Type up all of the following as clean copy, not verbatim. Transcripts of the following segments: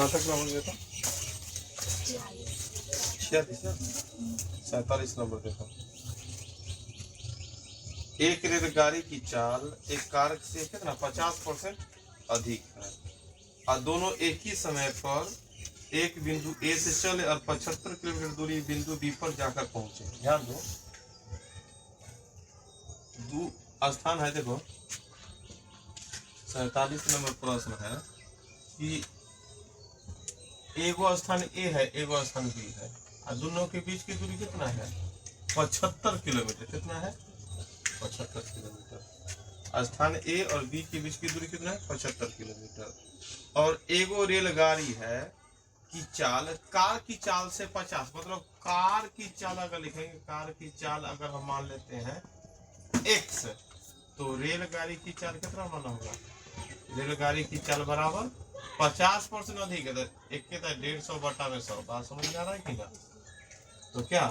कहाँ तक नंबर गया था? 47 नंबर देखो। एक रेलगाड़ी की चाल एक कार से कितना 50% अधिक है और दोनों एक ही समय पर एक बिंदु ए से चले और 75 किलोमीटर दूरी बिंदु बी पर जाकर पहुंचे। ध्यान दो, स्थान है देखो 47 नंबर प्रश्न है कि एगो स्थान ए है एगो स्थान बी है और दोनों के बीच की दूरी कितना है 75 किलोमीटर। कितना है 75 किलोमीटर। स्थान ए और बी के बीच की दूरी कितना है 75 किलोमीटर। और एगो रेलगाड़ी है की चाल कार की चाल से 50, मतलब कार की चाल अगर लिखेंगे, कार की चाल अगर हम मान लेते हैं x, तो रेलगाड़ी की चाल कितना माना होगा? रेलगाड़ी की चाल बराबर 50% अधिक है, एक के 150 बटा में 100। बात समझ में आ रहा है कि ना? तो क्या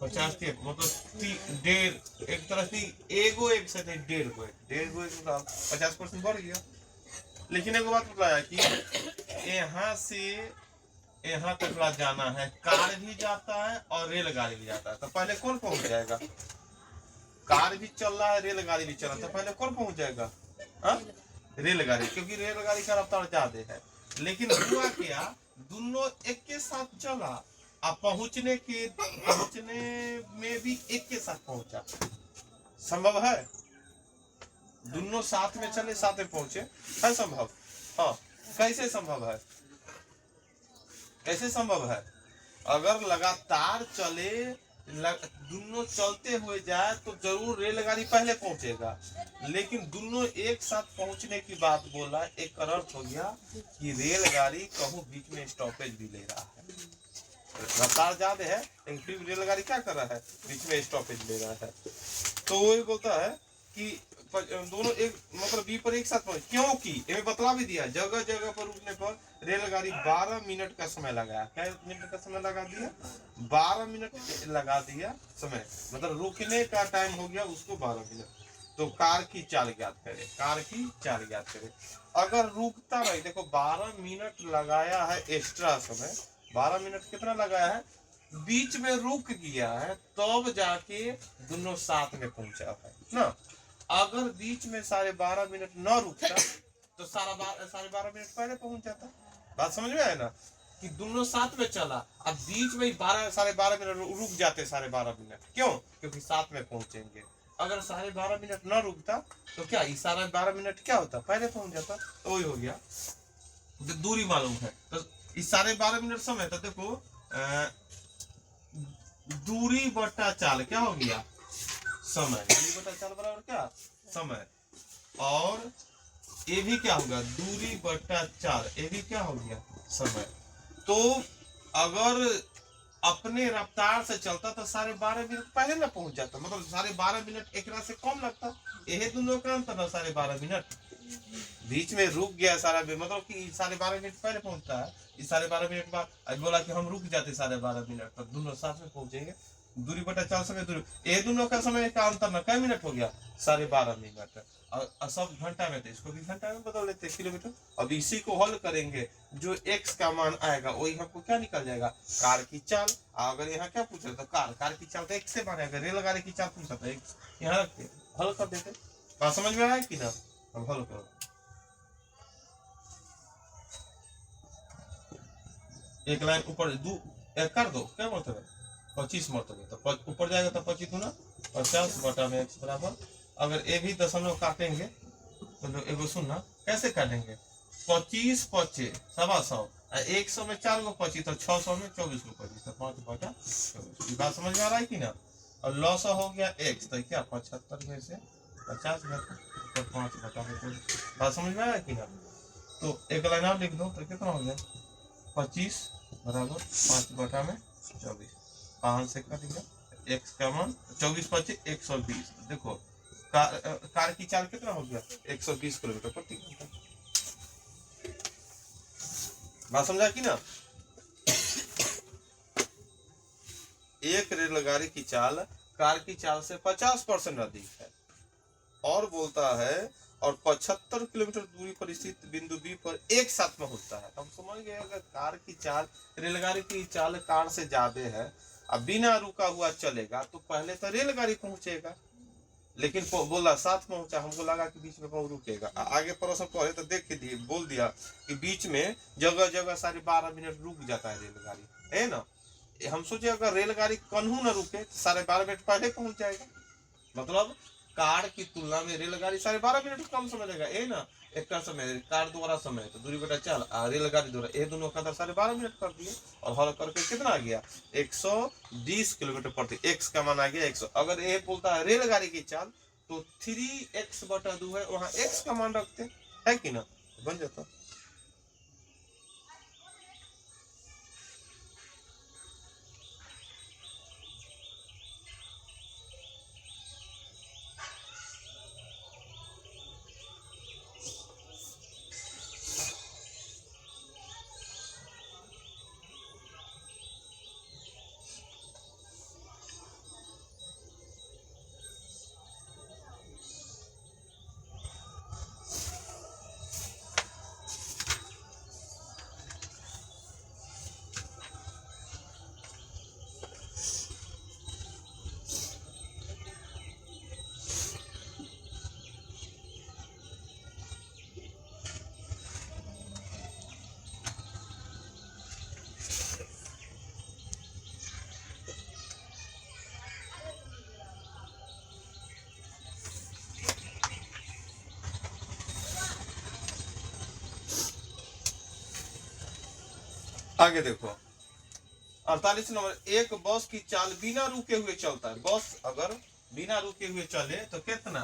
50 के मतलब डेढ़, एक तरह से एगो एक से डेढ़ गो एक 50% बढ़ गया। लेकिन एक बात बताया कि यहाँ से यहाँ तक जाना है, कार भी जाता है और रेलगाड़ी भी जाता है, तो पहले कौन पहुंच जाएगा? कार भी चल रहा है, रेलगाड़ी भी चल रहा है, तो पहले कौन पहुंच जाएगा? रेलगाड़ी, क्योंकि रेलगाड़ी का रफ्तार ज्यादा है। लेकिन हुआ क्या, दोनों एक के साथ चला और पहुंचने में भी एक के साथ पहुंचा। संभव है? दोनों साथ में चले, साथ में पहुंचे, है संभव? हाँ। कैसे संभव है? कैसे संभव है? अगर लगातार चले, दोनों चलते हुए जाए तो जरूर रेलगाड़ी पहले पहुंचेगा। लेकिन दोनों एक साथ पहुंचने की बात बोला, एक अर्थ हो गया कि रेलगाड़ी कहूं बीच में स्टॉपेज भी ले रहा है। रफ्तार ज्यादा है लेकिन फिर रेलगाड़ी क्या कर रहा है? बीच में स्टॉपेज ले रहा है। तो वो बोलता है कि दोनों एक मतलब बी पर एक साथ पहुंचे, क्योंकि इन्हें बतला भी दिया जगह जगह पर रुकने पर रेलगाड़ी 12 मिनट का समय लगाया। क्या मिनट का समय लगा दिया? 12 मिनट लगा दिया समय, मतलब रुकने का टाइम हो गया उसको 12 मिनट। तो कार की चाल ज्ञात करें, कार की चाल ज्ञात करें। अगर रुकता नहीं, देखो 12 मिनट लगाया है एक्स्ट्रा समय, 12 मिनट कितना लगाया है? बीच में रुक गया है तब जाके दोनों साथ में पहुंचा है ना। अगर बीच में 12.5 मिनट न रुकता तो 12.5 मिनट पहले पहुंच जाता। बात समझ में आया ना? कि दोनों साथ में चला, अब बीच में 12.5 मिनट रुक जाते 12.5 मिनट, क्यों? क्योंकि साथ में पहुंचेंगे। अगर 12.5 मिनट न रुकता तो क्या 12.5 मिनट क्या होता? पहले पहुंच जाता। तो वही हो गया, दूरी मालूम है तो 12.5 मिनट समय। तो देखो दूरी बटा चाल क्या हो गया? समय। दूरी बटा चाल बराबर क्या? समय। और ये भी क्या होगा? दूरी बटा चाल, ये भी क्या हो गया? समय। तो अगर अपने रफ्तार से चलता तो 12.5 मिनट पहले ना पहुंच जाता, मतलब 12.5 मिनट एक से कम लगता। यही दोनों का अंतर ना 12.5 मिनट। बीच में रुक गया सारा, मतलब कि 12.5 मिनट पहले पहुंचता है, इस 12.5 मिनट बाद आज बोला कि हम रुक जाते 12.5 मिनट, तो दोनों साथ में पहुंचेंगे। दूरी बटा चाल समय, दूरी, ये दोनों का समय का अंतर ना कई मिनट हो गया? 12.5 मिनट। और सब घंटा में, तो इसको भी घंटा में बदल लेते किलोमीटर। अब इसी को हल करेंगे, जो x का मान आएगा वही हमको क्या निकल जाएगा? कार की चाल। अगर यहाँ क्या पूछ रहे तो कार की चाल तो x से मानेगा, रेलगाड़ी की चाल पूछा था x, यहाँ रखते हल कर देते। बात समझ में आया कि ना? अब हल करो। एक लाइन ऊपर एक कर दो, क्या मतलब है? 25 मरतबे, तो ऊपर जाएगा तो 25 गुना 50 बटा में x बराबर। अगर ये भी दशमलव काटेंगे तो एगो सुनना कैसे काटेंगे? 25 25 100, 100 में 4 गो 25, तो 600 में 24 गो 25, तो 5 बटा 24। बात समझ में आ रहा है कि ना? और 900 हो गया x, तो क्या 75 में से 50 घटा तो 5 बटा में 24। बात समझ में आया कि ना? तो एक लाइन और लिख दो तो कितना हो गया? 25 बराबर 5 बटा में 24, 5 से कर दिया x का मान 24 25 120। देखो कार की चाल कितना हो गया? 120 किलोमीटर प्रति घंटा। बात समझा कि ना? एक रेलगाड़ी की चाल कार की चाल से 50% अधिक है। और बोलता है और 75 किलोमीटर दूरी पर स्थित बिंदु बी पर एक साथ में होता है। तो हम समझ गए अगर कार की चाल, रेलगाड़ी की चाल कार से ज्यादा है, अब बिना रुका हुआ चलेगा तो पहले तो रेलगाड़ी पहुंचेगा, लेकिन बोला साथ पहुंचा, हमको लगा कि बीच में कहीं रुकेगा। आगे प्रश्न पढ़े तो देख दिए, बोल दिया कि बीच में जगह जगह 12.5 मिनट रुक जाता है रेलगाड़ी, है ना। हम सोचे अगर रेलगाड़ी कन्हू न रुके तो 12.5 मिनट पहले पहुंच जाएगा, मतलब कार की तुलना में रेलगाड़ी 12.5 मिनट कम समय लेगा, है ना। एक का समय कार द्वारा समय तो दूरी बटा चाल, रेलगाड़ी द्वारा ये दोनों का 12.5 मिनट कर दिए और हल करके कितना आ गया 120 किलोमीटर प्रति, एक्स का मान आ गया 100। अगर ये बोलता है रेलगाड़ी की चाल तो 3x/2 है, वहां x का मान रखते है कि ना, बन जाता। आगे देखो 48 नंबर, एक बस की चाल बिना रुके हुए चलता है। बस अगर बिना रुके हुए चले तो कितना,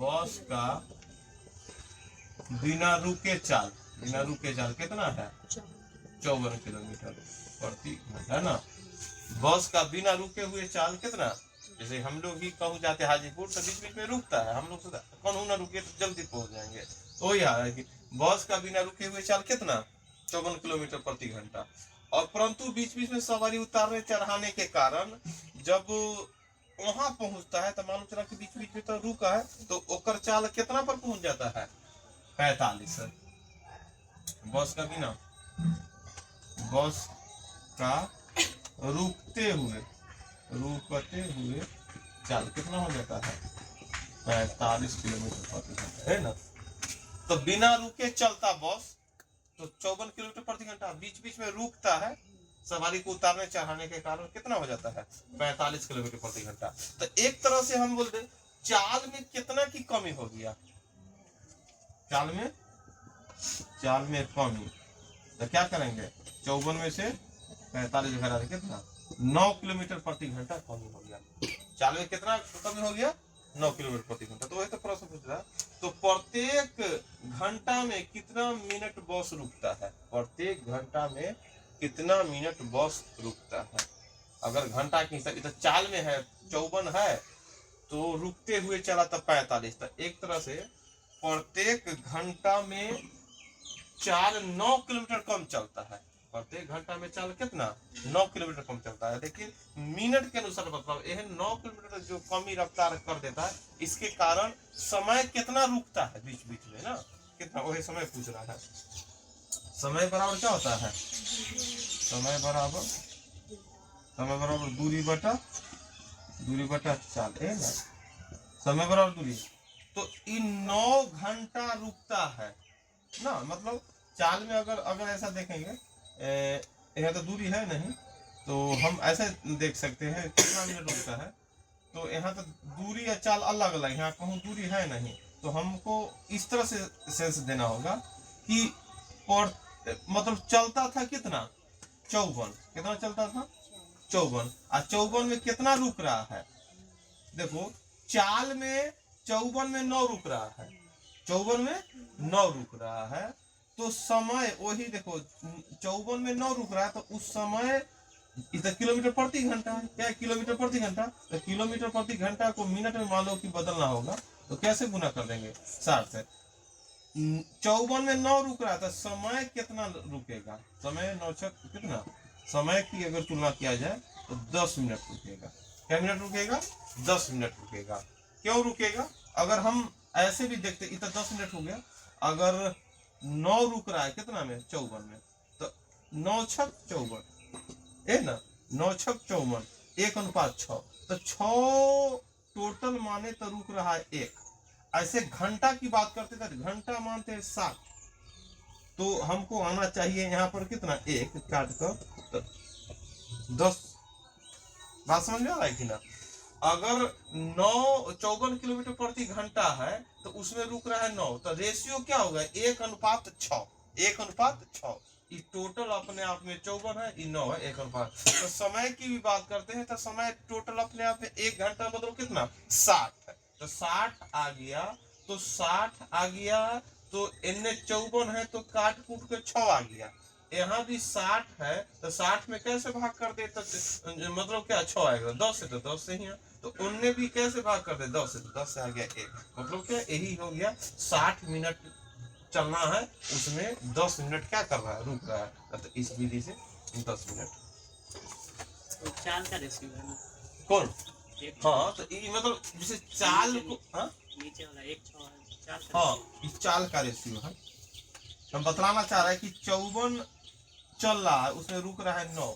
बस का बिना रुके चाल कितना है 54 किलोमीटर प्रति घंटा, है ना। बस का बिना रुके हुए चाल कितना, जैसे हम लोग ही कहूँ जाते हाजीपुर तो बीच बीच में रुकता है, हम लोग कौन ना रुके तो जल्दी पहुंच जाएंगे। तो यह है कि बस का बिना रुके हुए चाल कितना 54 किलोमीटर प्रति घंटा। और परंतु बीच बीच में सवारी उतारने चढ़ाने के कारण जब वहां पहुंचता है तो मालूम चला कि बीच बीच में तो रुका है, तो ओकर चाल कितना पर पहुंच जाता है 45। बस का बिना, बस का रुकते हुए चाल कितना हो जाता है 45 किलोमीटर प्रति घंटा, है ना। तो बिना रुके चलता बस तो 54 किलोमीटर प्रति घंटा, बीच बीच में रुकता है सवारी को उतारने चढ़ाने के कारण कितना हो जाता है 45 किलोमीटर प्रति घंटा। तो एक तरह से हम बोलते चाल में कितना की कमी हो गया, चाल में कमी, तो क्या करेंगे 54 में से 45 घटा दें कितना 9 किलोमीटर प्रति घंटा कमी हो गया। चाल में कितना कमी हो गया 9 किलोमीटर प्रति घंटा। तो वही तो प्रश्न पूछ रहा है, तो प्रत्येक घंटा में कितना मिनट बस रुकता है, प्रत्येक घंटा में कितना मिनट बस रुकता है। अगर घंटा के हिसाब तो चाल में है 54 है तो रुकते हुए चला था 45, तो एक तरह से प्रत्येक घंटा में चाल 9 किलोमीटर कम चलता है। प्रत्येक घंटा में चाल कितना 9 किलोमीटर कम चलता है, लेकिन मिनट के अनुसार मतलब यह 9 किलोमीटर जो कमी रफ्तार कर देता है, इसके कारण समय कितना रुकता है बीच बीच में ना, कितना वही समय पूछ रहा है। समय बराबर क्या होता है, समय बराबर दूरी बटा चाल, है ना। समय बराबर दूरी, तो इन 9 घंटा रुकता है ना, मतलब चाल में अगर ऐसा देखेंगे यहाँ तो दूरी है नहीं, तो हम ऐसे देख सकते हैं कितना मिनट रुकता है। तो यहाँ तो दूरी या चाल अलग अलग, यहाँ कहूँ दूरी है नहीं, तो हमको इस तरह से सेंस देना होगा कि मतलब चलता था कितना 54, कितना चलता था 54, और 54 में कितना रुक रहा है, देखो चाल में 54 में 9 रुक रहा है, 54 में 9 रुक रहा है, तो समय वही देखो 54 में 9 रुक रहा है, तो उस समय इधर किलोमीटर प्रति घंटा है, क्या किलोमीटर प्रति घंटा, तो किलोमीटर प्रति घंटा को मिनट में मान लो कि बदलना होगा, तो कैसे गुना कर देंगे 60 से। 54 में 9 रुक रहा था, समय कितना रुकेगा, समय 9 कितना, समय की अगर तुलना किया जाए तो 10 मिनट रुकेगा। क्या मिनट रुकेगा 10 मिनट रुकेगा, क्यों रुकेगा? अगर हम ऐसे भी देखते, इतना 10 मिनट हो गया, अगर 9 रुक रहा है कितना में, 54 में, तो 9 छक 54 है ना, 9 छक 54, 1:6, तो 6 टोटल माने तो रुक रहा है 1। ऐसे घंटा की बात करते थे, घंटा मानते हैं 60, तो हमको आना चाहिए यहाँ पर कितना, 1 काट कर तो 10। बात समझ में आ रहा है कि ना? अगर 54 किलोमीटर प्रति घंटा है तो उसमें रुक रहा है 9, तो रेशियो क्या होगा, 1:6, 1:6। ये टोटल अपने आप में 54 है, ये 9 है, 1:5। तो समय की भी बात करते हैं तो समय टोटल अपने आप में 1 घंटा मतलब कितना, 60 है, तो 60 आ गया, तो 60 आ गया, तो इनने 54 है तो काट कूट के 6 आ गया। यहाँ भी 60 है तो 60 में कैसे भाग कर दे, तो मतलब क्या 6 आएगा, 10 से तो 10 से ही है, तो उनने भी कैसे भाग कर दे, 10 से तो 10 से आ गया 1, मतलब क्या यही हो गया। 60 मिनट चलना है, उसमें 10 मिनट क्या कर रहा है, रुक रहा है, तो इस विधि से 10 मिनट। तो चाल का रेशियो है ना कौन? हाँ, तो ये मतलब जैसे चाल को, हाँ नीचे वाला 1:6 है, चाल का, हाँ इस चाल का रेशियो है। हम बतलाना चाह रहे हैं कि 54 चल रहा है, उसमें रुक रहा है 9,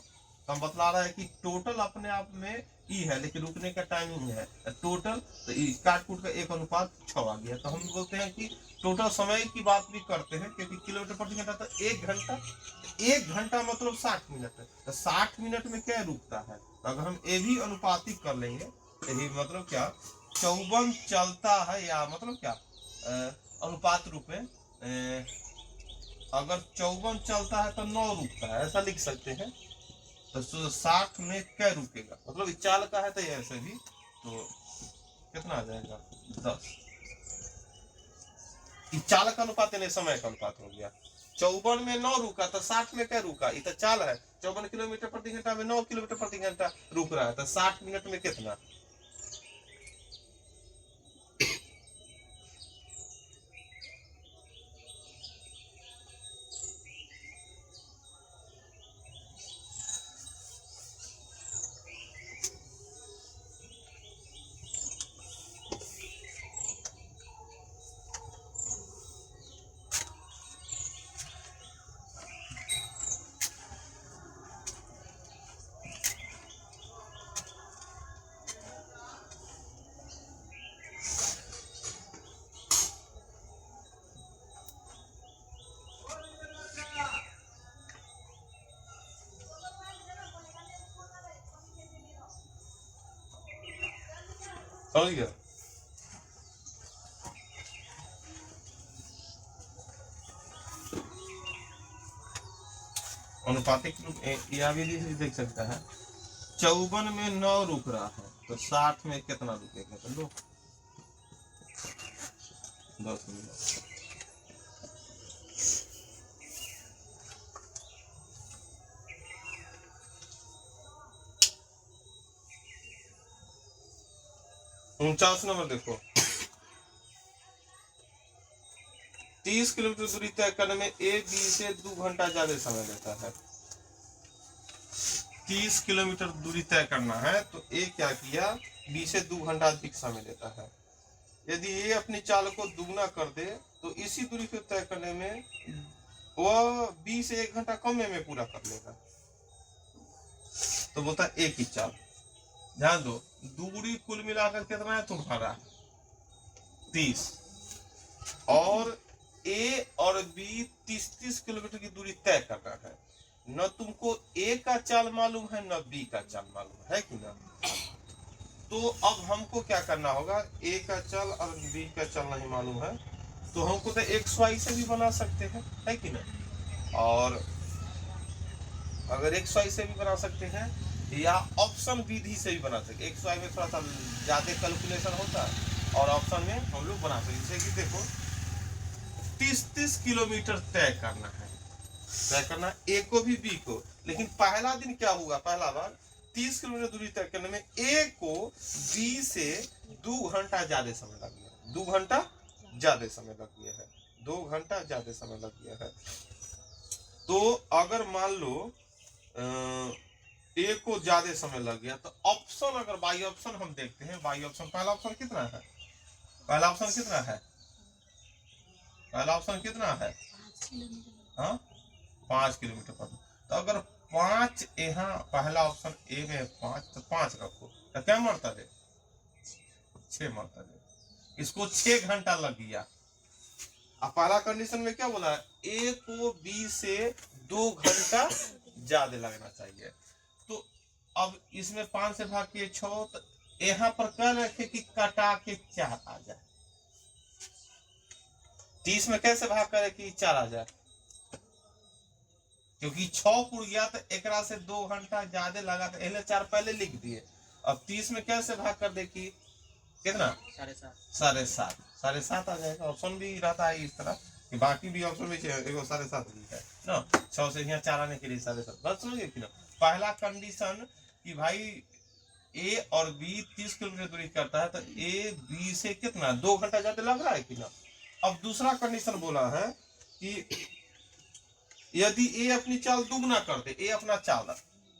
तो हम बतला रहा है कि टोटल अपने आप में ई है, लेकिन रुकने का टाइमिंग है टोटल, तो काट कूट का 1:6 आ गया। तो हम बोलते हैं कि टोटल समय की बात भी करते हैं, क्योंकि किलोमीटर प्रति घंटा, तो 1 घंटा, 1 घंटा मतलब 60 मिनट है, तो 60 मिनट में क्या रुकता है, तो अगर हम ये भी अनुपातिक कर लेंगे, यही मतलब क्या, 54 चलता है, या मतलब क्या अनुपात रूप में, अगर 54 चलता है तो 9 रुकता है, ऐसा लिख सकते हैं। तो 60 में क्या रुकेगा, मतलब चाल का है तो ऐसे भी, तो कितना आ जाएगा, 10। चाल का अनुपात नहीं, समय का अनुपात हो गया। 54 में 9 रुका तो 60 में क्या रुका, ये तो चाल है, 54 किलोमीटर प्रति घंटा में 9 किलोमीटर प्रति घंटा रुक रहा है, तो 60 मिनट में कितना, समझ गया? अनुपातिक रूप यह भी देख सकता है, 54 में 9 रुक रहा है, तो 60 में कितना रुकेगा, तो लो 10 मिनट। उनचास नंबर देखो, 30 किलोमीटर दूरी तय करने में ए बी से 2 घंटा ज्यादा समय लेता है। 30 किलोमीटर दूरी तय करना है तो ए क्या किया, बी से 2 घंटा अधिक समय लेता है। यदि ए अपनी चाल को दुगना कर दे तो इसी दूरी को तय करने में वह बी से 1 घंटा कम में पूरा कर लेगा। तो बोलता है ए की चाल, ध्यान दो, दूरी कुल मिलाकर कितना है तुम्हारा, 30, और ए और बी 30-30 किलोमीटर की दूरी तय करना है। न तुमको ए का चाल मालूम है न बी का चाल मालूम है कि ना, तो अब हमको क्या करना होगा, ए का चाल और बी का चाल नहीं मालूम है, तो हमको तो एक्स वाई से भी बना सकते हैं, है कि ना, और अगर एक्स वाई से भी बना सकते हैं या ऑप्शन विधि से भी बना सकते। एक्स वाई में थोड़ा सा ज्यादा कैलकुलेशन होता है और ऑप्शन में हम लोग बना सकते, जैसे कि देखो 30-30 किलोमीटर तय करना है, तय करना ए को भी बी को, लेकिन पहला दिन क्या हुआ, पहला बार 30 किलोमीटर दूरी तय करने में ए को बी से 2 घंटा ज्यादा समय लग गया, 2 घंटा ज्यादा समय लग गया है, 2 घंटा ज्यादा समय लग गया है। तो अगर मान लो ए को ज्यादा समय लग गया, तो ऑप्शन अगर बाई ऑप्शन हम देखते हैं, बाई ऑप्शन पहला ऑप्शन कितना है पहला ऑप्शन कितना है? पहला ऑप्शन कितना है? हाँ 5 किलोमीटर पर। तो अगर 5 यहाँ पहला ऑप्शन ए में 5, तो 5 रखो तो क्या मरता है? 6 मरता है। इसको 6 घंटा लग गया। अब पहला कंडीशन में क्या बोला है? ए को बी से 2 घंटा ज्यादा लगना चाहिए। तो अब इसमें 5 से भाग के 6, तो यहाँ पर क्या रखे कि कटा के 4 आ जाए। 30 में कैसे भाग करे कि 4 आ जाए? क्योंकि 6 पुर गया तो एकरा से 2 घंटा ज्यादा लगा, तो पहले 4 पहले लिख दिए। अब 30 में कैसे भाग कर दे कि कितना? 7.5 7.5 आ जाएगा। ऑप्शन भी रहता है इस तरह कि बाकी भी ऑप्शन में 7.5 भी है ना। 6 से यहाँ 4 आने के लिए 7.5। बस समझिए कि ना पहला कंडीशन कि भाई ए और बी 30 किलोमीटर दूरी करता है, तो ए बी से कितना 2 घंटा ज्यादा लग रहा है कि ना। अब दूसरा कंडीशन बोला है कि यदि ए अपनी चाल दुगना कर दे, ए अपना चाल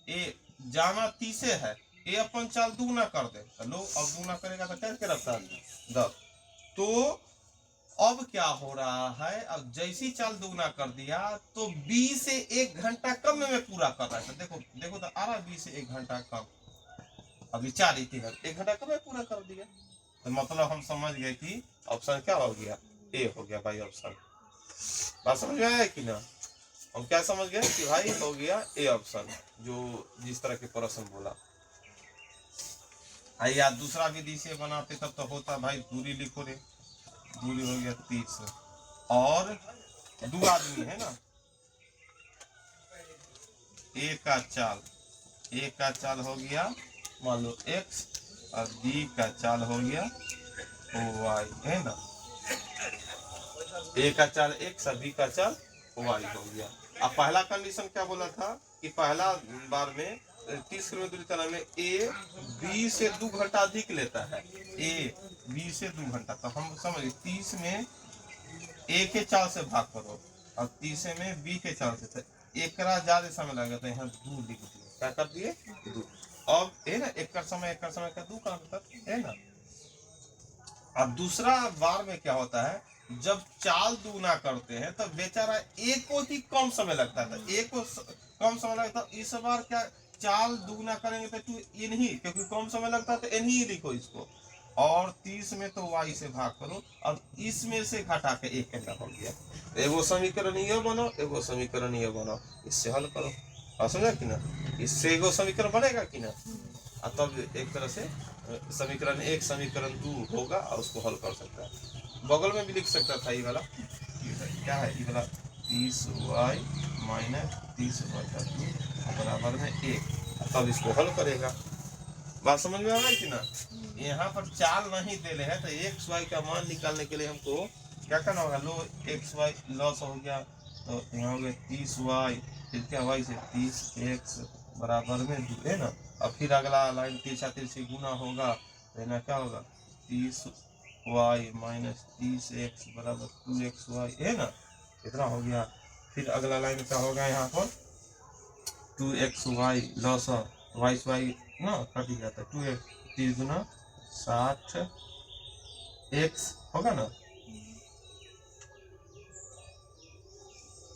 ए जाना 30 है, ए अपन चाल दुगना कर दे, तो लो अब दुगना करेगा तो कैसे रखता है 10। तो अब क्या हो रहा है? अब जैसी चाल दुगना कर दिया तो बी से 1 घंटा कम में पूरा कर रहा है। तो देखो देखो तो आ रहा बी से 1 घंटा कम। अभी 4 ही थी, 1 घंटा कम में पूरा कर दिया। तो मतलब हम समझ गए कि ऑप्शन क्या हो गया? ए हो गया भाई ऑप्शन। बात समझ में आया कि ना? हम क्या समझ गए कि भाई हो गया ए ऑप्शन, जो जिस तरह के प्रश्न बोला। या दूसरा विधि से बनाते तब तो होता भाई दूरी लिखो रे, दूरी हो गया 30 और 2 आदमी है ना, ए का चाल हो गया मान लो x और बी का चाल हो गया y है ना। ए का चाल x और बी का चाल y हो गया। अब पहला कंडीशन क्या बोला था कि पहला बार में 30 किलोमीटर दूरी तय में ए बी से 2 घंटा अधिक लेता है, ए बी से 2 घंटा। तो हम समझ 30 में ए के चाल से भाग करो और 30 में बी के चाल से, तो एकरा ज्यादा समय लगेगा, तो यहाँ 2 लिख दिए। क्या कर दिए? 2। अब है ना एक समय का 2 का अंतर है ना। अब दूसरा बार में क्या होता है, जब चाल दुगना करते हैं तो बेचारा एक को ही कम समय लगता था, एक को कम समय लगता। इस बार क्या चाल दुगना करेंगे तो तू इन ही, क्योंकि कम समय लगता है तो इन ही लिखो इसको। और 30 में तो y से भाग करो, अब इसमें से घटा के 1 घंटा हो गया। एगो समीकरण ये बनो, एगो समीकरण ये बनो, इससे हल करो। समझा कि ना? इससे एगो समीकरण बनेगा कि ना। तब एक तरह से समीकरण 1 समीकरण 2 होगा और उसको हल कर सकता है। बगल में भी लिख सकता था ये वाला, क्या है ये वाला 30y माइनस 30y का 2 बराबर में 1, तब इसको हल करेगा। बात समझ में आ रहा है कि ना? यहाँ पर चाल नहीं दे रहे हैं, तो एक्स वाई का मान निकालने के लिए हमको क्या करना होगा? लो एक्स वाई लॉस हो गया, तो यहाँ हो गया 30y, फिर क्या y से 30x बराबर में 2 है ना। अब फिर अगला लाइन तिरछा तिरछी गुना होगा, तो ना क्या होगा 30y माइनस 30x बराबर 2xy है ना, इतना हो गया। फिर अगला लाइन क्या होगा यहाँ पर 2xy लॉस y ना कट गया था, 2x 30 गुना 60x होगा ना,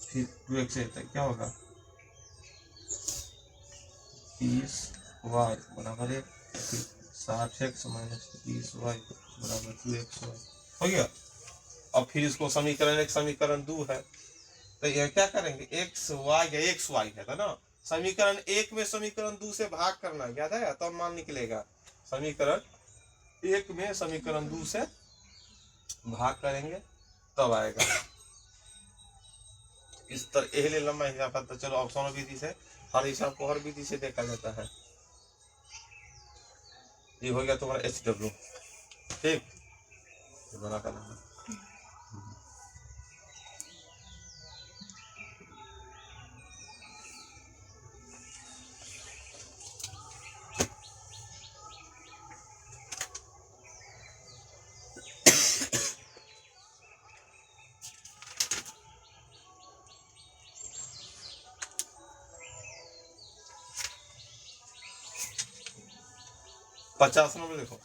फिर 2x तक क्या होगा 30y बराबर 1, फिर 60x माइनस 30y बराबर 2xy हो गया। अब फिर इसको समीकरण 1 समीकरण 2 है, तो यह क्या करेंगे x y है था ना। समीकरण 1 में समीकरण 2 से भाग करना याद है, तब मान निकलेगा। समीकरण 1 में समीकरण 2 से भाग करेंगे तब आएगा। इस तरह एहले लंबा हिसाब, तो चलो ऑप्शन विधि से हर हिसाब को हर विधि से देखा जाता है। ये हो गया तुम्हारा HW, ठीक बना करना। पचास नंबर देखो,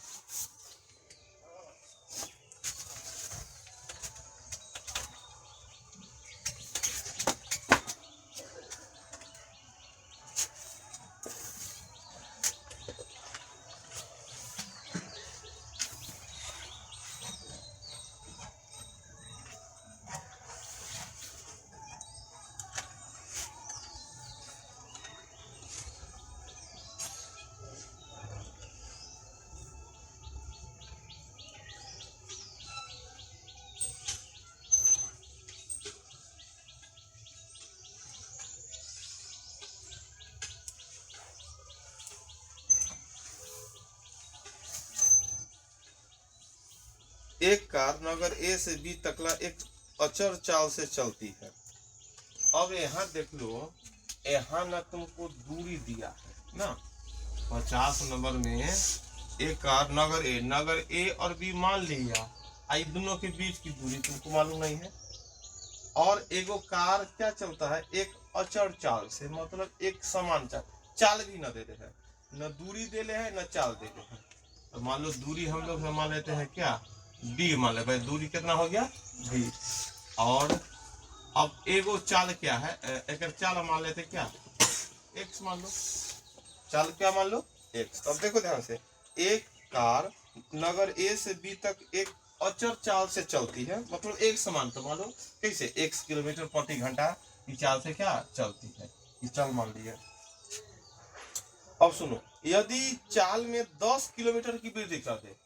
एक कार नगर ए से बी तकला एक अचर चाल से चलती है। अब यहाँ देख लो, यहाँ ना तुमको दूरी दिया है ना, 50 नंबर में एक कार नगर ए और बी मान लिया, आई दोनों के बीच की दूरी तुमको मालूम नहीं है। और एगो कार क्या चलता है, एक अचर चाल से, मतलब एक समान चाल भी न दे रहे हैं, न दूरी दे ले है न चाल दे रहे हैं। तो मान लो दूरी हम लोग मान लेते हैं क्या, डी मान ले भाई, दूरी कितना हो गया डी। और अब एगो चाल क्या है, एक चाल मान लेते क्या, एक्स मान लो, चाल क्या मान लो एक्स। अब देखो ध्यान से, एक कार नगर ए से बी तक एक अचर चाल से चलती है, मतलब एक समान, तो मान लो कैसे, x किलोमीटर प्रति घंटा की चाल से क्या चलती है, ये चाल मान लिया। अब सुनो, यदि चाल में 10 किलोमीटर की वृद्धि कर दे,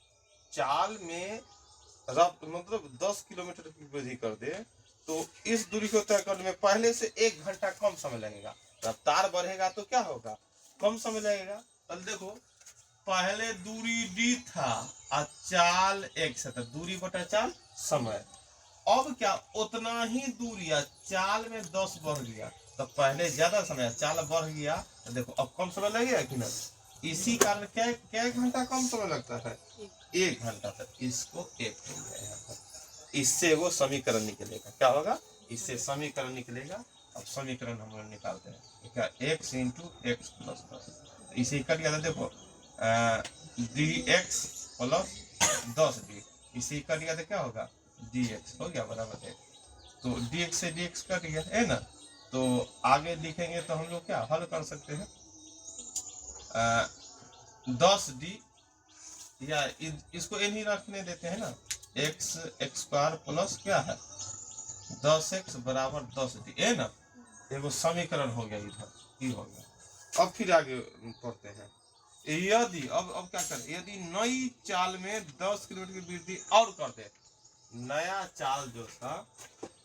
चाल में मतलब 10 किलोमीटर की वृद्धि कर दे, तो इस दूरी को तय करने में पहले से 1 घंटा कम समय लगेगा। रफ्तार बढ़ेगा तो क्या होगा, कम समय लगेगा। अब देखो, पहले दूरी डी था और चाल x है, तो दूरी बटा चाल समय। अब क्या, उतना ही दूरी चाल में 10 बढ़ गया, तो पहले ज्यादा समय, चाल बढ़ गया, तो देखो अब कम समय लगेगा कि ना। इसी कारण क्या घंटा कम समय लगता है, 1 घंटा। तक इसको एक हो गया यहाँ पर, इससे वो समीकरण निकलेगा, क्या होगा, इससे समीकरण निकलेगा। अब समीकरण हम लोग निकालते हैं, क्या, x इंटू एक्स प्लस 10, इसे कट गया था, देखो डी एक्स प्लस 10d, इसे कट गया तो क्या होगा, डी एक्स हो गया बराबर है। तो डी एक्स से डी एक्स कट गया है ना, तो आगे लिखेंगे तो हम लोग क्या हल कर सकते हैं, 10d, या इसको एन ही रखने देते हैं ना, एक्स स्क्वायर प्लस क्या है 10x बराबर 10d है ना। एगो समीकरण हो गया, इधर ही हो गया। अब फिर आगे पढ़ते हैं, यदि अब क्या करें, यदि नई चाल में 10 किलोमीटर की वृद्धि और कर दे, नया चाल जो था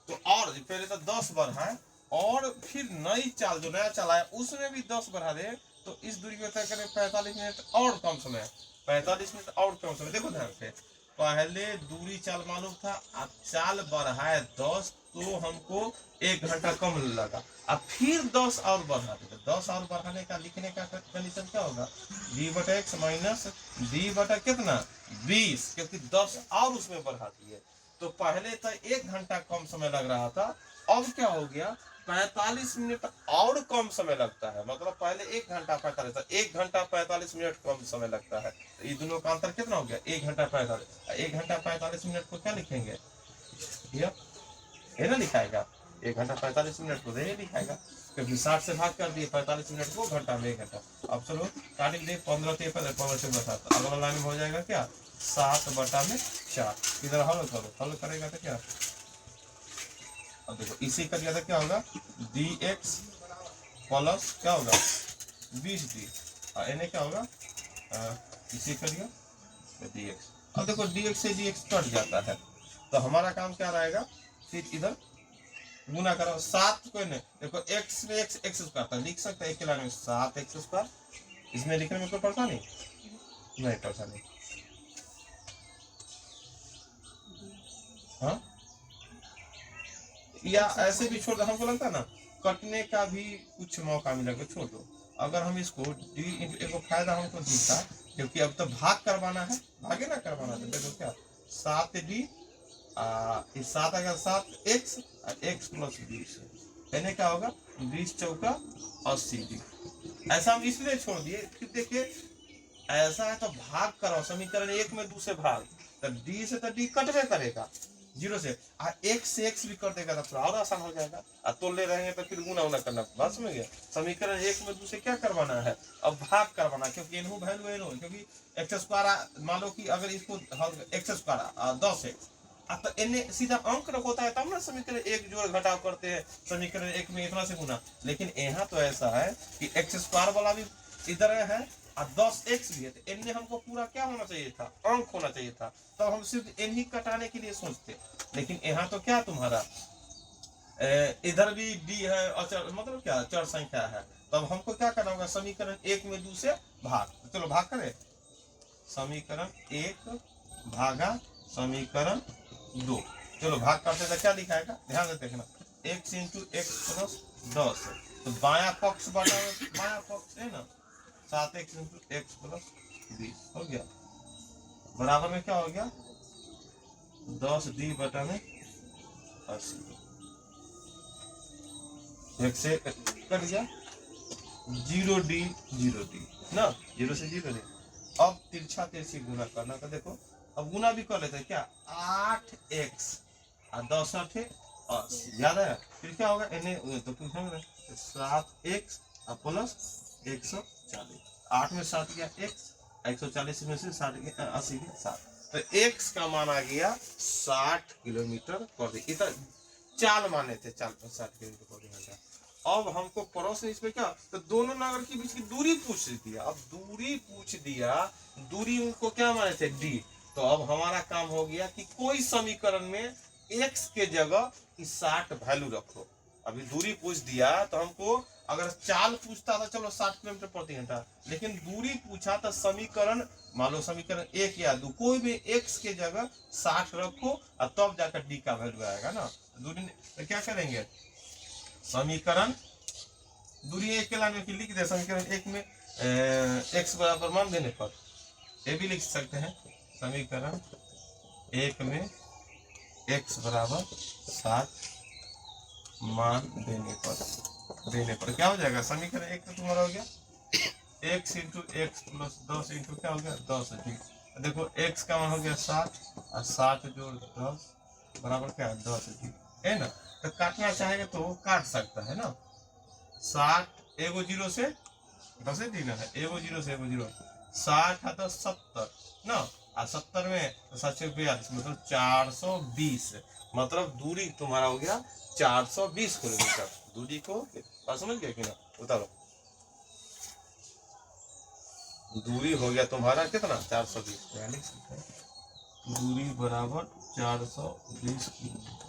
तो और पहले तो 10 बढ़ा है, और फिर नई चाल जो नया चाल आया उसमें भी 10 बढ़ा दे, तो इस दूरी को तय करें 45 मिनट और कम समय, 45 मिनट और कम समय। देखो ध्यान से, पहले दूरी चाल मालूम था, अब चाल बढ़ाए 10, तो हमको 1 घंटा कम लगा, अब फिर 10 और बढ़ा दे, 10 और बढ़ाने का लिखने का कंडीशन क्या होगा, d बटा एक्स माइनस d बटा कितना 20, क्योंकि 10 और उसमें बढ़ा दिए, तो पहले तो 1 घंटा कम समय लग रहा था, अब क्या हो गया 45 मिनट और कम समय लगता है, मतलब पहले 1 घंटा 45, 1 घंटा 45 मिनट कम समय लगता है, तो ये दोनों का अंतर कितना हो गया, 1 घंटा 45, 1 घंटा 45 मिनट को क्या लिखेंगे, ये ना लिखाएगा, 1 घंटा 45 मिनट को ये लिखाएगा, क्योंकि 60 से भाग कर दिए 45 मिनट को घंटा में 1 घंटा। अब चलो काट दे, 15 से 15 से 7, अगला लाइन में हो जाएगा क्या 7 बटा में 4, इधर हल करो, हल करेगा तो क्या, अब देखो इसी का दिया था क्या होगा, dx प्लस क्या होगा 20d, और इन्हें क्या होगा इसी का दिया dx। अब देखो dx से dx कट जाता है, तो हमारा काम क्या रहेगा, फिर इधर गुना करो, 7 को नहीं, देखो x में x स्क्वायर लिख सकते हैं, एक लाइन में 7x स्क्वायर, इसमें लिखने में कोई परेशानी नहीं परेशानी, हाँ, या ऐसे भी छोड़ दो, हमको लगता है ना कटने का भी कुछ मौका मिलेगा, छोड़ दो। अगर हम इसको डी इंटू एक फायदा हमको दिखता, क्योंकि अब तो भाग करवाना है, भागे ना करवाना, तो देखो क्या 7d, 7 अगर 7x और x प्लस 20, यानी क्या होगा 20 चौका 80d। ऐसा हम इसलिए छोड़ दिए कि देखिए ऐसा है तो भाग करो, समीकरण 1 में 2 से भाग, तो d से तो d कटवे करेगा 0 से, और x से x भी कर देगा तो थोड़ा और आसान हो जाएगा, और तो ले रहेंगे तो फिर गुना उना करना, बस में गया। समीकरण 1 में 2 से क्या करवाना है, अब भाग करवाना, क्योंकि इनहू वैल्यू एनो, क्योंकि एक्स स्क्वायर मान लो कि अगर इसको एक्स स्क्वायर 10x, तो इन्हें सीधा अंक होता है तब ना समीकरण 1 जोड़ घटाव करते हैं, समीकरण 1 में इतना से गुना, लेकिन यहाँ तो ऐसा है कि एक्स स्क्वायर वाला भी इधर है और 10x भी है, तो इनमें हमको पूरा क्या होना चाहिए था, अंक होना चाहिए था, तब तो हम सिर्फ इन्हीं कटाने के लिए सोचते, लेकिन यहाँ तो क्या तुम्हारा इधर भी d है, अचर मतलब क्या चर संख्या है, तब हमको क्या करना होगा, समीकरण 1 में 2 से भाग, चलो भाग करें, समीकरण 1 भागा समीकरण 2। चलो भाग करते तो क्या दिखाएगा, ध्यान से देखना। x इंटू एक्स प्लस 10, तो बाया पक्ष बटा बाया पक्ष है ना, 7x इंटू एक्स प्लस 20 हो गया, बराबर में क्या हो गया 10d बटा में 80। एक से कट गया 0d 0d ना, 0 से 0d। अब तिरछा तिरछी गुना करना, तो देखो अब गुना भी कर लेते हैं क्या, 8x और 10 8 80, याद है। फिर क्या होगा इन्हें तो पूछा मैंने, 7x और प्लस 140, 8 में 7 गया x, 140 में से 60 80 गया 7, तो x का मान आ गया 60 किलोमीटर प्रति, इतना चाल माने थे, चाल पर 60 किलोमीटर प्रति घंटा। अब हमको प्रश्न इसमें क्या, तो दोनों नगर के बीच की दूरी पूछ दिया। अब दूरी पूछ दिया, दूरी उनको क्या माने थे d, तो अब हमारा काम हो गया कि कोई समीकरण में x के जगह 60 वैल्यू रखो। अभी दूरी पूछ दिया तो हमको, अगर चाल पूछता था चलो 60 किलोमीटर प्रति घंटा, लेकिन दूरी पूछा तो समीकरण, मान लो समीकरण 1 या 2, कोई भी x के जगह 60 रखो और तब जाकर d का वैल्यू आएगा ना। दूरी तो क्या करेंगे, समीकरण दूरी एक के लाइन में लिख दे, समीकरण 1 में x बराबर मान देने पर ये भी लिख सकते हैं, समीकरण 1 में x बराबर 60 मान देने पर क्या हो जाएगा, समीकरण 1 तो तुम्हारा हो गया x into x plus 10 into क्या हो गया 10 d। देखो x का मान हो गया 60 और 60 जोड़ 10 बराबर क्या है 10 d, है ना। तो काटना चाहेगा तो काट सकता है ना, 60 एगो जीरो से 10 दिन है, एगो जीरो से एगो जीरो, 60 है तो 70 ना, और 70 में 742 मतलब 420, मतलब दूरी तुम्हारा हो गया 420 किलोमीटर। दूरी को समझ गया कि ना, उतारो, दूरी हो गया तुम्हारा कितना 420, लिख सकते हैं दूरी बराबर 420 किलोमीटर।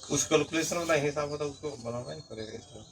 उस कैलकुलेशन वाला हिसाब होता है, उसको बनाना ही पड़ेगा इस तरह।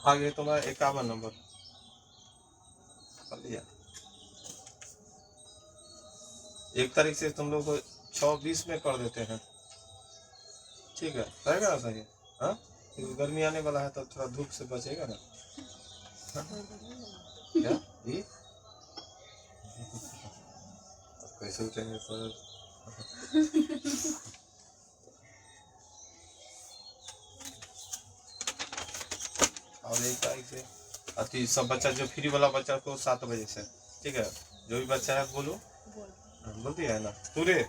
आगे तुम्हारा 51 नंबर कर लिया। 1 तारीख से तुम लोग को 6:20 में कर देते हैं। ठीक है, रहेगा ना सही? हाँ, क्योंकि गर्मी आने वाला है तो थोड़ा धूप से बचेगा ना। हाँ? क्या ये अब कैसे उठेंगे सर? और एक तारीख से अति सब बच्चा जो फ्री वाला बच्चा को 7 बजे से, ठीक है, जो भी बच्चा है बोलो। बोल दिया है ना तूरे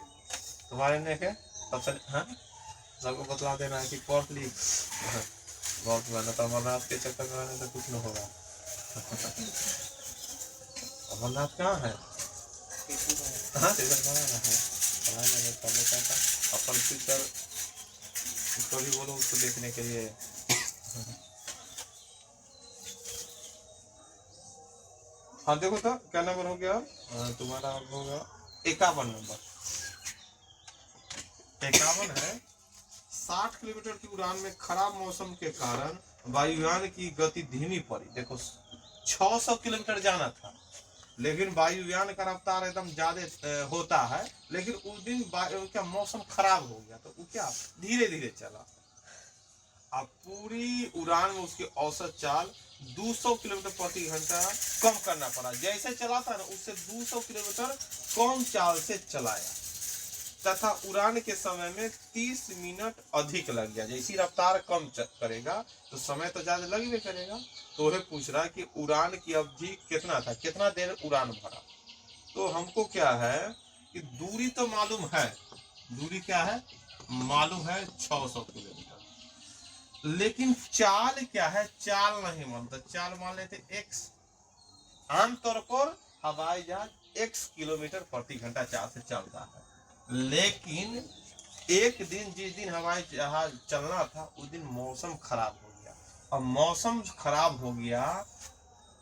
तुम्हारे ने के सबसे। हाँ, सबको बतला देना है कि पढ़ ली बहुत मेहनत। तो अमरनाथ के चक्कर में रहने तो कुछ नहीं होगा। अमरनाथ कहाँ है? हाँ, टिकट बनाना है, बनाना है पहले क्या था अपन फ्यूचर उसको भी बोलो उसको देखने के लिए। हाँ देखो तो क्या नंबर हो गया तुम्हारा? होगा 51 नंबर। 51 है। 60 किलोमीटर की उड़ान में खराब मौसम के कारण वायुयान की गति धीमी पड़ी। देखो 600 किलोमीटर जाना था, लेकिन वायुयान का रफ्तार एकदम ज्यादा होता है, लेकिन उस दिन क्या मौसम खराब हो गया तो वो क्या धीरे धीरे चला। अब पूरी उड़ान में उसकी औसत चाल 200 किलोमीटर प्रति घंटा कम करना पड़ा। जैसे चला था ना उससे 200 किलोमीटर कम चाल से चलाया, तथा उड़ान के समय में 30 मिनट अधिक लग गया। जैसी रफ्तार कम करेगा तो समय तो ज्यादा लगने करेगा। तो वह पूछ रहा कि उड़ान की अवधि कितना था, कितना देर उड़ान भरा। तो हमको क्या है कि दूरी तो मालूम है, दूरी क्या है मालूम है 600 किलोमीटर, लेकिन चाल क्या है चाल नहीं मानता। चाल मान लेते x। आमतौर पर हवाई जहाज x किलोमीटर प्रति घंटा चाल से चलता है, लेकिन एक दिन जिस दिन हवाई जहाज चलना था उस दिन मौसम खराब हो गया। अब मौसम खराब हो गया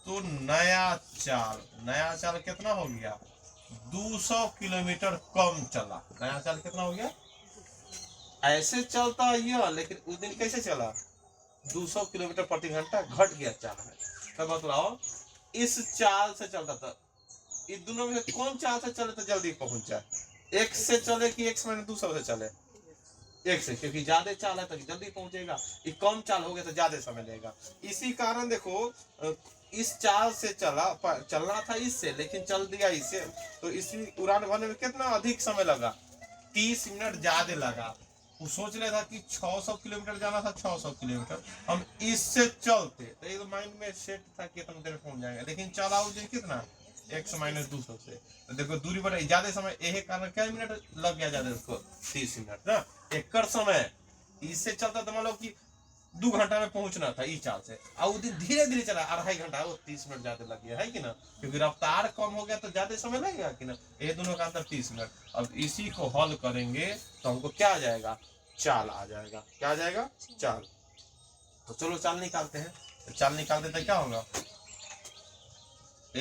तो नया चाल कितना हो गया 200 किलोमीटर कम चला। नया चाल कितना हो गया? ऐसे चलता यह, लेकिन उस दिन कैसे चला 200 किलोमीटर प्रति घंटा घट गया चाल में। तब बताओ इस चाल से चलता था, इस दोनों में कौन चाल से चले तो जल्दी पहुंच जाए? x से चले कि x माइनस 200 से चले? x से, क्योंकि ज्यादा चाल है तो जल्दी पहुंचेगा। ये कम चाल हो गया तो ज्यादा समय लेगा। इसी कारण देखो इस चाल से चलना था इससे, लेकिन चल दिया इससे, तो इसी उड़ान भरने में कितना अधिक समय लगा 30 मिनट ज्यादा लगा। वो सोच रहा था कि 600 किलोमीटर जाना था, 600 किलोमीटर हम इससे चलते तो एक माइंड में सेट था कि इतना देर पहुंच जाएगा, लेकिन चला उस दिन कितना x माइनस 200 से। तो देखो दूरी बढ़ ज्यादा समय, यही कारण क्या मिनट लग गया ज्यादा उसको 30 मिनट ना एकड़ समय। इससे चलता तो मान लो कि 2 घंटा में पहुंचना था इस चाल से, और उस दिन धीरे धीरे चला 2.5 घंटा, वो 30 मिनट ज्यादा लग गया है कि ना, क्योंकि रफ्तार कम हो गया तो ज्यादा समय लगेगा कि ना। ये दोनों का अंतर 30 मिनट। अब इसी को हल करेंगे तो हमको क्या आ जाएगा चाल आ जाएगा। क्या आ जाएगा चाल। तो चलो चाल निकालते हैं। तो चाल निकालते तो क्या होगा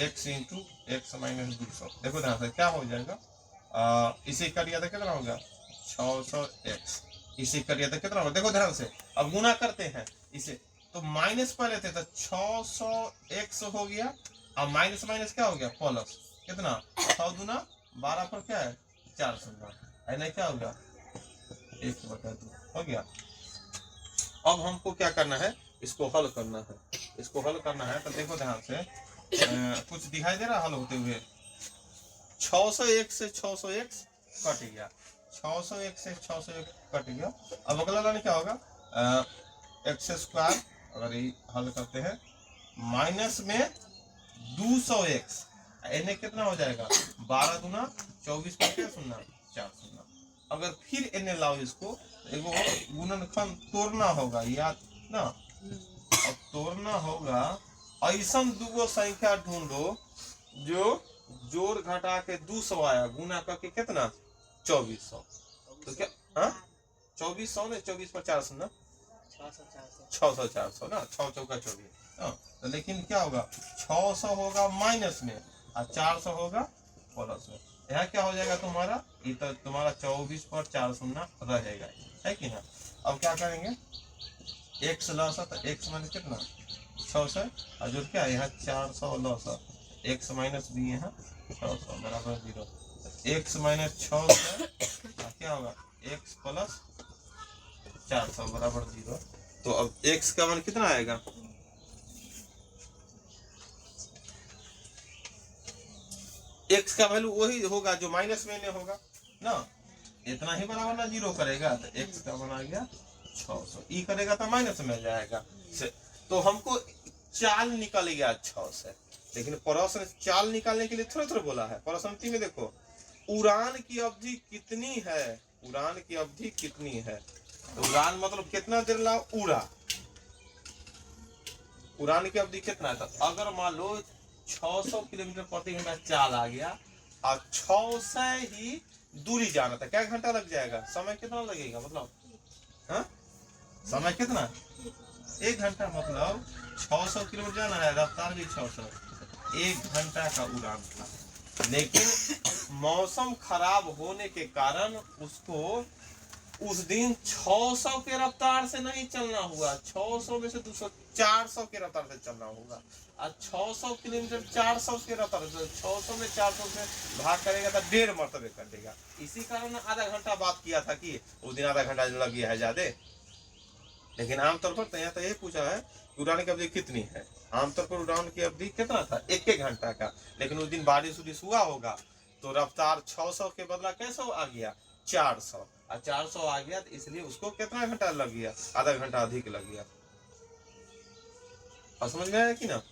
x इंटू एक्स माइनस 200। देखो ध्यान से क्या हो जाएगा इसे करिए तो कितना होगा 600x। इसे करिए तो कितना होगा देखो ध्यान से। अब गुना करते हैं इसे, तो माइनस पहले थे तो 600x हो गया, अब माइनस माइनस क्या हो गया प्लस। कितना 100 दूना 12 पर क्या है 400 नहीं क्या होगा 1/2 हो गया। अब हमको क्या करना है इसको हल करना है। इसको हल करना है तो देखो ध्यान से कुछ दिखाई दे रहा हल होते हुए। 601 से 601 कट गया, 601 से 601 कट गया। अब अगला लाइन क्या होगा एक्स स्क्वायर, अगर ये हल करते हैं माइनस में 200x, इन्हें कितना हो जाएगा 12 दूना 24 पर क्या सुनना 4 सुनना। अगर फिर इन्हें लाओ इसको एगो गुणनखंड तोड़ना होगा याद ना। अब तोड़ना होगा ऐसा दूगो संख्या ढूंढो जो जोड़ घटा के 200 आया, गुना करके कितना 2400। तो क्या 2400 ने 24 पर 400 ना 600 400 ना 6 चौका 24। तो लेकिन क्या होगा 600 होगा माइनस में और 400 होगा प्लस में। यहाँ क्या हो जाएगा तुम्हारा ये तो तुम्हारा 24 पर 400 ना रहेगा है कि ना। अब क्या करेंगे x लॉस है तो x माइनस कितना 600 और जो क्या यहाँ 400 लॉस है x माइनस भी यहाँ 600 बराबर 0। x माइनस 600 क्या होगा x प्लस 400 बराबर 0। तो अब x का मान कितना आएगा? x का वैल्यू वही होगा जो माइनस में होगा ना, इतना ही बराबर ना 0 करेगा, तो x का मान आ गया 600। ई करेगा तो माइनस में जाएगा तो हमको चाल निकल गया 6 से। लेकिन प्रश्न चाल निकालने के लिए थोड़ा थोड़ा बोला है। प्रश्न में देखो, उड़ान की अवधि कितनी है, उड़ान की अवधि कितनी है। उड़ान मतलब कितना देर ला उड़ा, उड़ान की अवधि कितना है। तो अगर मान लो 600 किलोमीटर प्रति घंटा चाल आ गया और 600 ही दूरी जाना था, क्या घंटा लग जाएगा, समय कितना लगेगा, मतलब हाँ समय कितना, 1 घंटा। मतलब 600 किलोमीटर जाना है, रफ्तार भी 600, 1 घंटा का उड़ान था। लेकिन मौसम खराब होने के कारण उसको उस दिन 600 के रफ्तार से नहीं चलना हुआ, 600 में से 200 400 के रफ्तार से चलना होगा। और 600 किलोमीटर 400 के रफ्तार से, 600 में 400 से भाग करेगा तो 1.5 मरतबे कर देगा। इसी कारण आधा घंटा बात किया था कि उस दिन आधा घंटा लग गया है ज्यादा। लेकिन आमतौर पर यहाँ तो यही पूछा है कि उड़ान की अवधि कितनी है। आमतौर पर उड़ान की अवधि कितना था, 1 घंटा का। लेकिन उस दिन बारिश उरिश हुआ होगा तो रफ्तार 600 के बदला कैसे आ गया, 400। और 400 आ गया तो इसलिए उसको कितना घंटा लग गया, आधा घंटा अधिक लग गया। और समझ में आया कि ना?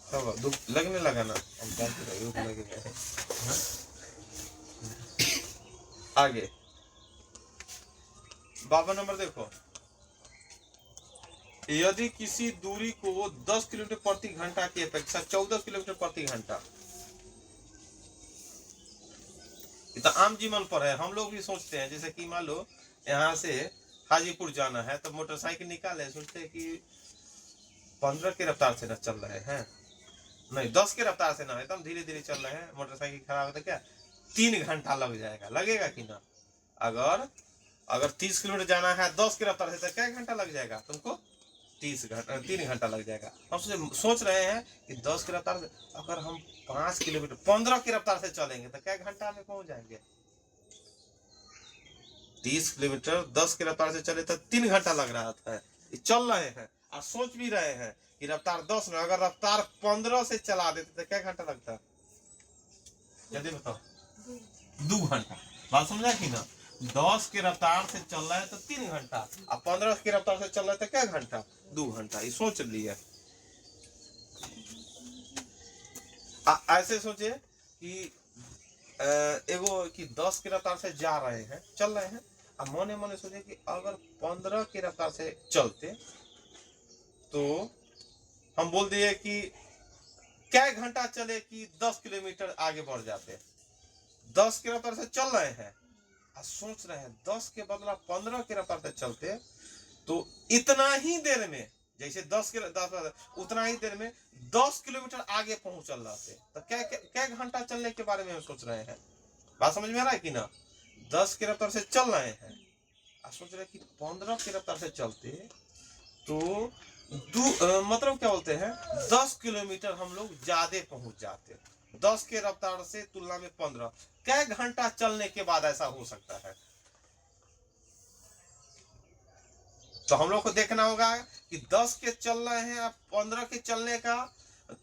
सब दुख लगने लगा ना, हम जानते रहे दुख लगेगा। आगे 52 नंबर देखो, यदि किसी दूरी को 10 किलोमीटर प्रति घंटा की अपेक्षा 14 किलोमीटर प्रति घंटा, तो आम जीवन पर है। हम लोग भी सोचते हैं, जैसे कि मान लो यहाँ से हाजीपुर जाना है तो मोटरसाइकिल निकाले, सोचते हैं कि 15 के रफ्तार से ना चल रहे हैं, नहीं 10 के रफ्तार से ना, एकदम धीरे धीरे चल रहे हैं, मोटरसाइकिल खराब है तो क्या 3 घंटा लग जाएगा, लगेगा कि ना। अगर 30 किलोमीटर जाना है 10 के रफ्तार से तो क्या घंटा लग जाएगा तुमको, 3 घंटा लग जाएगा। हम सोच रहे हैं कि 10 की रफ्तार से अगर हम 5 किलोमीटर 15 की रफ्तार से चलेंगे तो क्या घंटा में पहुंच जाएंगे। 30 किलोमीटर 10 की रफ्तार से चले तो 3 घंटा लग रहा था, चल रहे हैं और सोच भी रहे हैं कि रफ्तार 10 में, अगर रफ्तार 15 से चला देते तो क्या घंटा लगता, जल्दी बताओ, 2 घंटा। बात समझा कि ना, 10 की रफ्तार से चल रहा है तो 3 घंटा, और 15 की रफ्तार से चल रहा है तो क्या घंटा, 2 घंटा। ये सोच लिया। ऐसे सोचे कि एगो कि 10 की रफ्तार से जा रहे हैं, चल रहे हैं, अब मने मने सोचे कि अगर 15 की रफ्तार से चलते तो हम बोल दिए कि क्या घंटा चले कि 10 किलोमीटर आगे बढ़ जाते। 10 की रफ्तार से चल रहे हैं, सोच रहे हैं 10 के बदला 15 की रफ्तार से चलते तो इतना ही देर में, जैसे 10 उतना ही देर में 10 किलोमीटर आगे पहुंच रहे थे। तो क्या घंटा चलने के बारे में हम सोच रहे हैं। बात समझ में आ रहा है कि ना, 10 की रफ्तार से चल रहे हैं और सोच रहे हैं कि 15 की रफ्तार से चलते तो मतलब क्या बोलते हैं, 10 किलोमीटर हम लोग ज्यादा पहुंच जाते। 10 के रफ्तार से तुलना में 15, क्या घंटा चलने के बाद ऐसा हो सकता है। तो हम लोग को देखना होगा कि 10 के चल रहे हैं, आप 15 के चलने का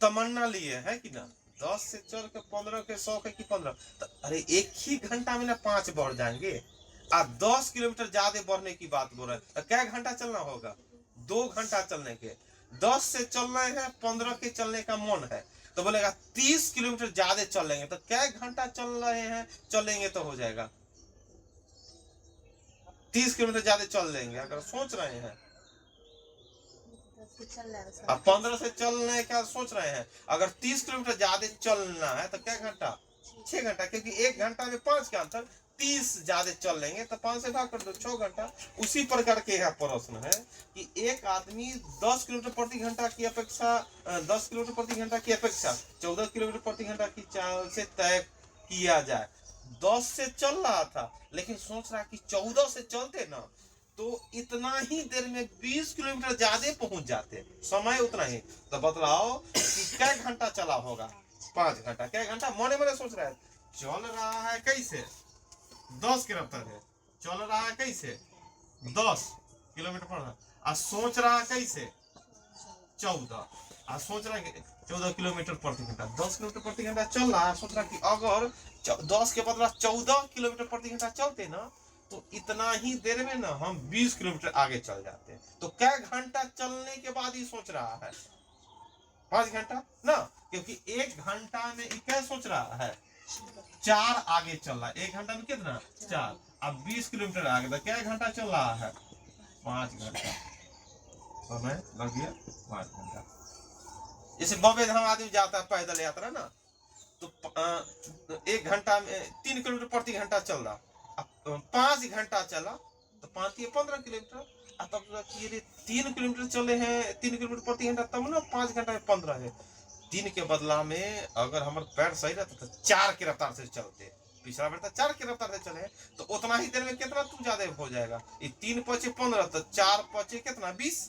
तमन्ना लिए है कि ना, 10 से चल के 15 के 100 के कि 15, तो अरे एक ही घंटा में ना 5 बढ़ जाएंगे। आप 10 किलोमीटर ज्यादा बढ़ने की बात बोल रहे हैं, तो क्या घंटा चलना होगा, 2 घंटा चलने के। 10 से चल रहे हैं, 15 के चलने का मन है, तो बोलेगा 30 किलोमीटर ज्यादा चल लेंगे, तो क्या घंटा चल रहे हैं, चलेंगे तो हो जाएगा 30 किलोमीटर ज्यादा चल लेंगे। अगर सोच रहे हैं अब 15 से चलने का सोच रहे हैं, अगर 30 किलोमीटर ज्यादा चलना है तो क्या घंटा, 6 घंटा, क्योंकि 1 घंटा में 5 का अंतर, 30 ज्यादा चल लेंगे तो 5 से भाग कर दो, 6 घंटा। उसी प्रकार के यहाँ प्रश्न है कि एक आदमी 10 किलोमीटर प्रति घंटा की अपेक्षा 10 किलोमीटर प्रति घंटा की अपेक्षा 14 किलोमीटर प्रति घंटा की चाल से तय किया जाए। 10 से चल रहा था लेकिन सोच रहा कि 14 से चलते ना तो इतना ही देर में 20 किलोमीटर ज्यादा पहुंच जाते, समय उतना ही। तो बतलाओ कि क्या घंटा चला होगा, 5 घंटा। क्या घंटा मने मने सोच रहा है, चल रहा है कैसे, 10 की रफ्तार है, चल रहा है कैसे 10 किलोमीटर पर और सोच रहा है कैसे 14 और सोच रहा है 14 किलोमीटर प्रति घंटा 10 किलोमीटर प्रति घंटा चल रहा है। सोच रहा कि अगर 10 के बदला 14 किलोमीटर प्रति घंटा चलते ना तो इतना ही देर में ना हम 20 किलोमीटर आगे चल जाते। तो क्या घंटा चलने के बाद ही सोच रहा है 5 घंटा ना, क्योंकि 1 घंटा में क्या सोच रहा है 4 आगे चल रहा है। 1 घंटा में कितना 4 अब 20 किलोमीटर आगे तो क्या घंटा चल रहा है 5 घंटा समय लग गया 5 घंटा। जैसे बॉम्बे धाम आदमी जाता है पैदल यात्रा ना तो 1 घंटा में 3 किलोमीटर प्रति घंटा चल रहा, अब 5 घंटा चला तो 5 या 15 किलोमीटर। तब ये 3 किलोमीटर चले हैं 3 किलोमीटर प्रति घंटा तब ना 5 घंटा में 15 है। 3 के बदला में अगर हमारे पैर सही रहता तो 4 की रफ्तार से चलते, पिछला बार 4 की रफ्तार से चले तो उतना ही देर में कितना तू ज्यादा हो जाएगा। ये 3 पचे 15 तो 4 पचे कितना 20,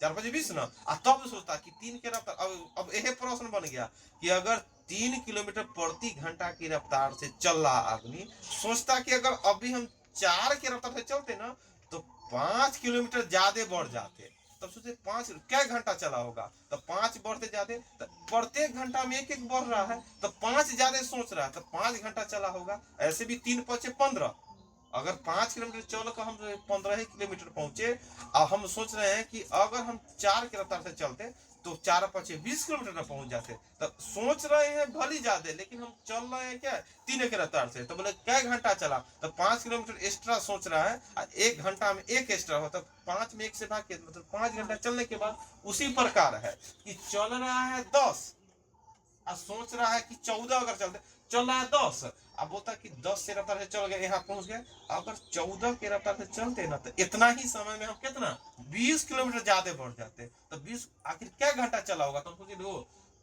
4 पचे 20 ना। तब सोचता कि 3 की रफ्तार अब यह प्रश्न बन गया कि अगर 3 किलोमीटर प्रति घंटा की रफ्तार से चल रहा आदमी सोचता कि अगर अभी हम 4 की रफ्तार से चलते ना तो 5 किलोमीटर ज्यादा बढ़ जाते। तब सोचे 5 क्या घंटा चला होगा तो 5 बढ़ते जाते तो प्रत्येक घंटा में 1 बढ़ रहा है तो 5 ज्यादा सोच रहा है तो 5 घंटा चला होगा। ऐसे भी 3 पचे 15, अगर 5 किलोमीटर चल कर हम 15 किलोमीटर पहुंचे और हम सोच रहे हैं कि अगर हम 4 की रफ्तार से चलते तो 4 पचे 20 किलोमीटर तक पहुंच जाते। तो सोच रहे हैं भली ज्यादा लेकिन हम चल रहे हैं क्या 3 की रफ्तार से। तो बोले क्या घंटा चला तो 5 किलोमीटर एक्स्ट्रा सोच रहा है और 1 घंटा में 1 एक्स्ट्रा होता तो 5 में 1 से भाग के मतलब 5 घंटा चलने के बाद उसी प्रकार है कि चल रहा है 10 और सोच रहा है कि 14 अगर चलते चल रहा है 10 अब बोलता कि 10 से रफ्तार से चल गए यहाँ पहुंच गए। अगर 14 के रफ्तार से चलते ना तो इतना ही समय में हम कितना 20 किलोमीटर ज्यादा बढ़ जाते। तो 20 आखिर क्या घंटा चला होगा तो सोचिए वो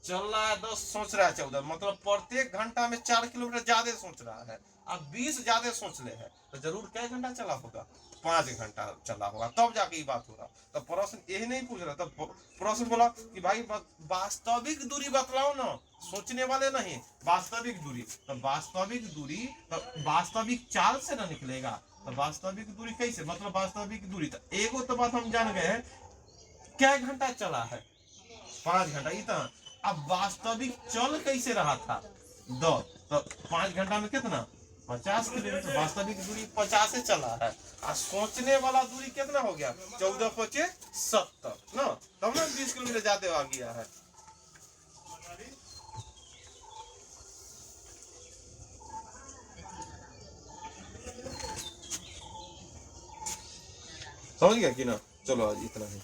चल रहा है 10 सोच रहा है 14 मतलब प्रत्येक घंटा में 4 किलोमीटर ज्यादा सोच रहा है। अब 20 ज्यादा सोच ले है तो जरूर क्या घंटा चला होगा 5 घंटा चला होगा तब जाके ये बात होगा। तो प्रश्न यही नहीं पूछ रहा तब प्रश्न बोला कि भाई वास्तविक दूरी बतलाओ ना, सोचने वाले नहीं वास्तविक दूरी। तो वास्तविक दूरी तो वास्तविक चाल से ना निकलेगा। तो वास्तविक दूरी कैसे मतलब वास्तविक दूरी तो एगो तो बात हम जान गए क्या घंटा चला है 5 घंटा इतना। अब वास्तविक चल कैसे रहा था 10 तो 5 घंटा में कितना 50 किलोमीटर वास्तविक दूरी 50 से चला है और सोचने वाला दूरी कितना हो गया 14 पचे 70 ना तब ना 20 किलोमीटर ज्यादा आ गया है। समझ गया कि ना। चलो आज इतना ही।